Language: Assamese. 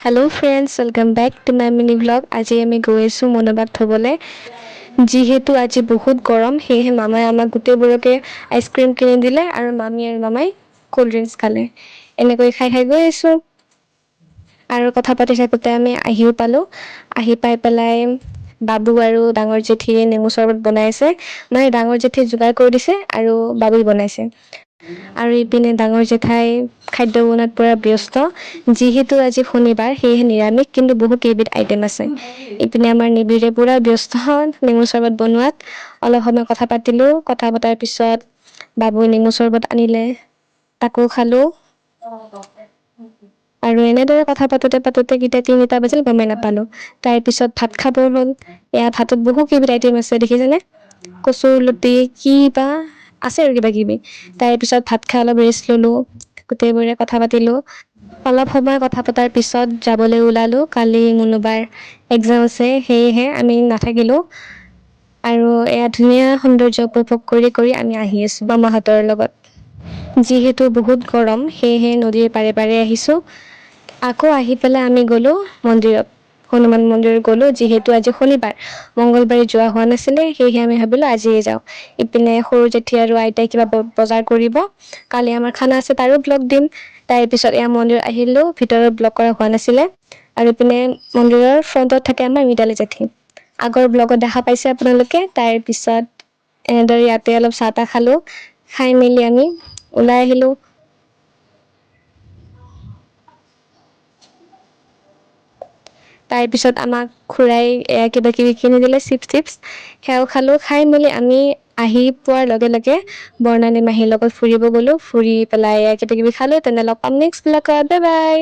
Hello' friends, welcome back to my mini blog. আজি আমি গৈ আছোঁ মনোবাক থ'বলৈ। যিহেতু আজি বহুত গৰম, সেয়েহে মামাই আমাক গোটেইবোৰকে আইচক্ৰীম কিনি দিলে আৰু মামী আৰু মামাই ক'ল্ড ড্ৰিংকছ খালে। এনেকৈ খাই খাই গৈ আছোঁ আৰু কথা পাতি থাকোঁতে আমি আহিও পালোঁ। আহি পাই পেলাই বাবু আৰু ডাঙৰ জেঠীয়ে নেমু চৰবত বনাই আছে। মানে ডাঙৰ জেঠীয়ে যোগাৰ কৰি দিছে আৰু বাবুই বনাইছে। আৰু ইপিনে ডাঙৰ জেঠাই খাদ্য বনোৱাত পূৰা ব্যস্ত। যিহেতু আজি শনিবাৰ, সেয়েহে নিৰামিষ, কিন্তু বহু কেইবিধ আইটেম আছে। ইপিনে আমাৰ নিবিড়ে পূৰা ব্যস্ত নেমু চৰবত বনোৱাত। অলপ সময় কথা পাতিলোঁ। কথা পতাৰ পিছত বাবুই নেমু চৰবত আনিলে, তাকো খালোঁ। আৰু এনেদৰে কথা পাতোতে পাতোতে কেতিয়া 3টা বাজিল গমেই নাপালোঁ। তাৰপিছত ভাত খাব হ'ল। এয়া ভাতত বহু কেইবিধ আইটেম আছে, দেখিছেনে? কচুৰ লতি, কি বা আছে আৰু কিবা কিবি। তাৰপিছত ভাত খাই অলপ ৰেষ্ট ল'লোঁ, গোটেইবোৰে কথা পাতিলোঁ। অলপ সময় কথা পতাৰ পিছত যাবলৈ ওলালোঁ। কালি মুনুবাৰ এক্সাম আছে, সেয়েহে আমি নাথাকিলোঁ। আৰু এয়া ধুনীয়া সৌন্দৰ্য উপভোগ কৰি কৰি আমি আহি আছোঁ মামাহঁতৰ লগত। যিহেতু বহুত গৰম, সেয়েহে নদীৰ পাৰে পাৰে আহিছোঁ। আকৌ আহি পেলাই আমি গ'লোঁ মন্দিৰত, হনুমান মন্দিৰত গ'লোঁ। যিহেতু আজি শনিবাৰ, মঙলবাৰে যোৱা হোৱা নাছিলে, সেয়েহে আমি ভাবিলোঁ আজিয়ে যাওঁ। ইপিনে সৰু জেঠী আৰু আইতাই কিবা বজাৰ কৰিব। কালি আমাৰ খানা আছে, তাৰো ব্লগ দিম। তাৰপিছত এয়া মন্দিৰত আহিলোঁ, ভিতৰত ব্লগ কৰা হোৱা নাছিলে। আৰু ইপিনে মন্দিৰৰ ফ্ৰণ্টত থাকে আমাৰ মৃণালী জেঠী। আগৰ ব্লগত দেখা পাইছে আপোনালোকে। তাৰপিছত এনেদৰে ইয়াতে অলপ চাহ তাহ খালোঁ। খাই মেলি আমি ওলাই আহিলোঁ। তাৰপিছত আমাক খুৰাই এয়া কিবা কিবি কিনি দিলে, চিপছ টিপছ, সেয়াও খালোঁ। খাই মেলি আমি আহি পোৱাৰ লগে লগে বৰ্ণালী মাহীৰ লগত ফুৰিব গ'লোঁ। ফুৰি পেলাই এয়া কিবা কিবি খালোঁ। তেনে লগ পাম নেক্সট ব্লগত, বাই বাই।